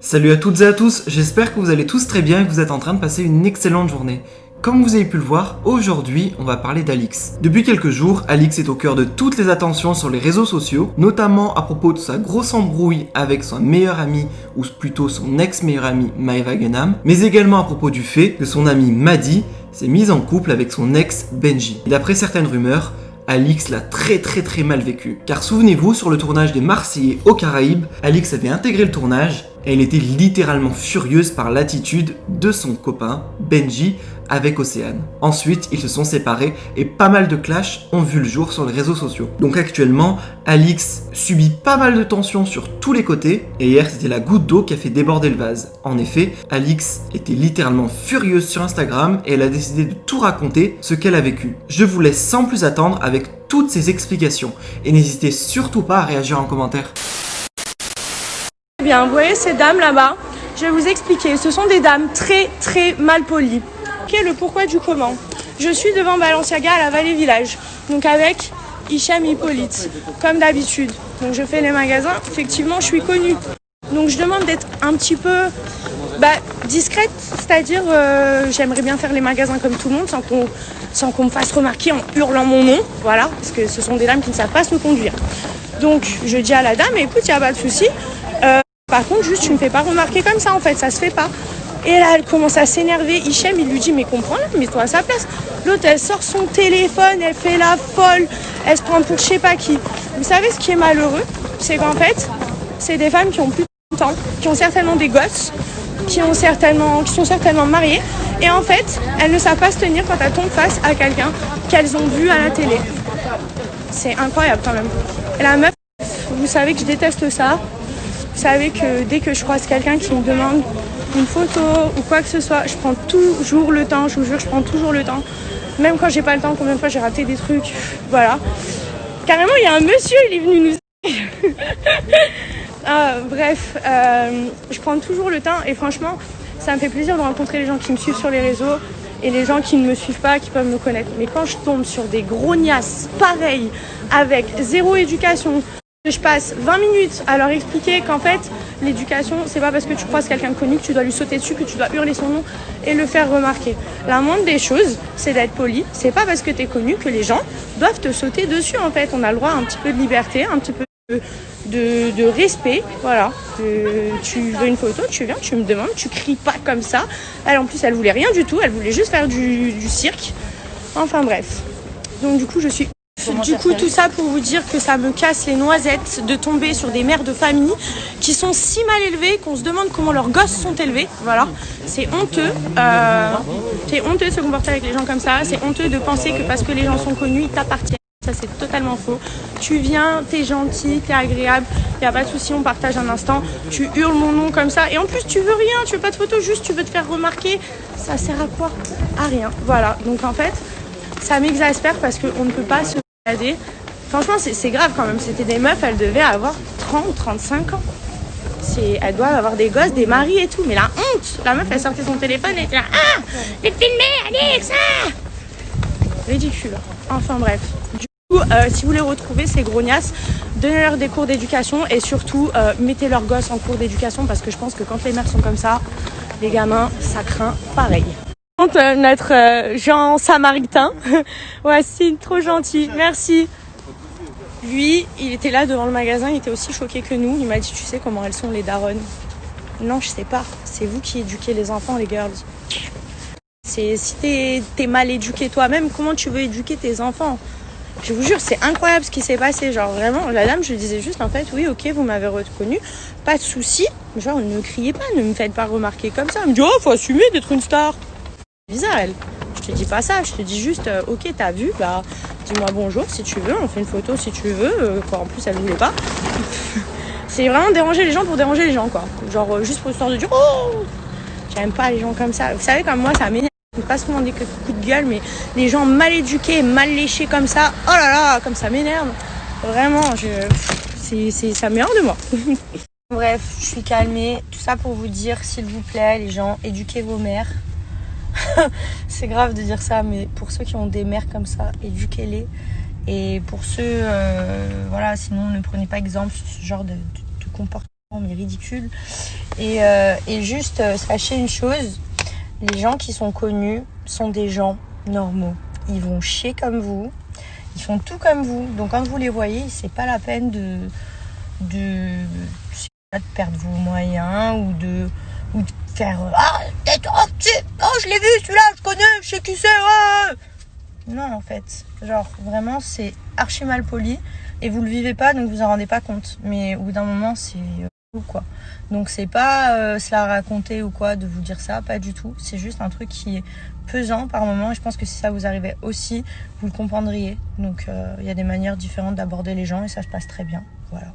Salut à toutes et à tous, j'espère que vous allez tous très bien et que vous êtes en train de passer une excellente journée. Comme vous avez pu le voir, aujourd'hui on va parler d'Alix. Depuis quelques jours, Alix est au cœur de toutes les attentions sur les réseaux sociaux, notamment à propos de sa grosse embrouille avec son meilleur ami, ou plutôt son ex-meilleur ami Maëva Guénam, mais également à propos du fait que son ami Madi s'est mise en couple avec son ex Benji. Et d'après certaines rumeurs, Alix l'a très mal vécu. Car souvenez-vous, sur le tournage des Marseillais aux Caraïbes, Alix avait intégré le tournage et elle était littéralement furieuse par l'attitude de son copain, Benji, avec Océane. Ensuite, ils se sont séparés et pas mal de clashs ont vu le jour sur les réseaux sociaux. Donc actuellement, Alix subit pas mal de tensions sur tous les côtés et hier c'était la goutte d'eau qui a fait déborder le vase. En effet, Alix était littéralement furieuse sur Instagram et elle a décidé de tout raconter ce qu'elle a vécu. Je vous laisse sans plus attendre avec toutes ces explications et n'hésitez surtout pas à réagir en commentaire. Bien, vous voyez ces dames là-bas, je vais vous expliquer. Ce sont des dames très mal polies. Ok, le pourquoi du comment. Je suis devant Balenciaga à la Vallée Village, donc avec Hicham Hippolyte, comme d'habitude. Donc je fais les magasins, effectivement je suis connue. Donc je demande d'être un petit peu discrète, c'est-à-dire j'aimerais bien faire les magasins comme tout le monde sans qu'on me fasse remarquer en hurlant mon nom, voilà, parce que ce sont des dames qui ne savent pas se conduire. Donc je dis à la dame, écoute, il n'y a pas de souci. Par contre, juste, tu ne me fais pas remarquer comme ça, en fait, ça se fait pas. Et là, elle commence à s'énerver. Hicham, il lui dit, mais comprends-le, mets-toi à sa place. L'autre, elle sort son téléphone, elle fait la folle, elle se prend pour je sais pas qui. Vous savez ce qui est malheureux, c'est qu'en fait, c'est des femmes qui ont plus de temps, qui ont certainement des gosses, qui sont certainement mariées. Et en fait, elles ne savent pas se tenir quand elles tombent face à quelqu'un qu'elles ont vu à la télé. C'est incroyable quand même. Et la meuf, vous savez que je déteste ça. Vous savez que dès que je croise quelqu'un qui me demande une photo ou quoi que ce soit, je prends toujours le temps, je vous jure, je prends toujours le temps. Même quand j'ai pas le temps, combien de fois j'ai raté des trucs, voilà. Carrément, il y a un monsieur, il est venu nous... je prends toujours le temps et franchement, ça me fait plaisir de rencontrer les gens qui me suivent sur les réseaux et les gens qui ne me suivent pas, qui peuvent me connaître. Mais quand je tombe sur des grognasses pareils, avec zéro éducation, je passe 20 minutes à leur expliquer qu'en fait, l'éducation, c'est pas parce que tu croises quelqu'un de connu que tu dois lui sauter dessus, que tu dois hurler son nom et le faire remarquer. La moindre des choses, c'est d'être poli. C'est pas parce que tu es connu que les gens doivent te sauter dessus, en fait. On a le droit à un petit peu de liberté, un petit peu de respect. Voilà. Tu veux une photo, tu viens, tu me demandes, tu cries pas comme ça. Elle, en plus, elle voulait rien du tout. Elle voulait juste faire du cirque. Enfin, bref. Donc, du coup, tout ça pour vous dire que ça me casse les noisettes de tomber sur des mères de famille qui sont si mal élevées qu'on se demande comment leurs gosses sont élevés. Voilà, c'est honteux. C'est honteux de se comporter avec les gens comme ça. C'est honteux de penser que parce que les gens sont connus, ils t'appartiennent. Ça, c'est totalement faux. Tu viens, t'es gentil, t'es agréable, y a pas de souci, on partage un instant. Tu hurles mon nom comme ça et en plus tu veux rien, tu veux pas de photo, juste tu veux te faire remarquer. Ça sert à quoi? À rien. Voilà. Donc en fait, ça m'exaspère parce qu'on ne peut pas se regarder. Franchement, c'est grave quand même. C'était des meufs, elles devaient avoir 30 ou 35 ans. Elles doivent avoir des gosses, des maris et tout. Mais la honte! La meuf, elle sortait son téléphone et était là. Ah! J'ai filmé, Alix! Ah! Ridicule. Enfin bref. Du coup, si vous les retrouvez, ces grognasses, donnez-leur des cours d'éducation et surtout, mettez leurs gosses en cours d'éducation parce que je pense que quand les mères sont comme ça, les gamins, ça craint pareil. Notre Jean Samaritain. Voici, trop gentil, merci. Lui, il était là devant le magasin, il était aussi choqué que nous. Il m'a dit, tu sais comment elles sont les daronnes? Non, je sais pas. C'est vous qui éduquez les enfants, les girls. Si t'es mal éduqué toi-même, comment tu veux éduquer tes enfants? Je vous jure, c'est incroyable ce qui s'est passé. Genre vraiment, la dame, je lui disais juste en fait, oui, ok, vous m'avez reconnu, pas de souci. Genre, ne criez pas, ne me faites pas remarquer comme ça. Elle me dit, oh, faut assumer d'être une star. Bizarre, elle. Je te dis pas ça, je te dis juste, ok, t'as vu, dis-moi bonjour si tu veux, on fait une photo si tu veux, quoi, en plus elle voulait pas. C'est vraiment déranger les gens pour déranger les gens, quoi. Genre, juste pour histoire de dire, oh, j'aime pas les gens comme ça. Vous savez, comme moi, ça m'énerve. Pas souvent des coups de gueule, mais les gens mal éduqués, mal léchés comme ça, oh là là, comme ça m'énerve. Vraiment, ça m'énerve de moi. Bref, je suis calmée. Tout ça pour vous dire, s'il vous plaît, les gens, éduquez vos mères. C'est grave de dire ça, mais pour ceux qui ont des mères comme ça, éduquez-les. Et pour ceux, voilà, sinon ne prenez pas exemple sur ce genre de comportement mais ridicule. Et juste, sachez une chose, les gens qui sont connus sont des gens normaux. Ils vont chier comme vous, ils font tout comme vous. Donc quand vous les voyez, c'est pas la peine de perdre vos moyens ou de faire je l'ai vu celui-là, je connais, je sais qui c'est. Non, en fait, genre vraiment c'est archi mal poli et vous le vivez pas, donc vous en rendez pas compte. Mais au bout d'un moment, c'est quoi. Donc c'est pas se la raconter ou quoi de vous dire ça, pas du tout. C'est juste un truc qui est pesant par moment et je pense que si ça vous arrivait aussi, vous le comprendriez. Donc il y a des manières différentes d'aborder les gens et ça se passe très bien. Voilà.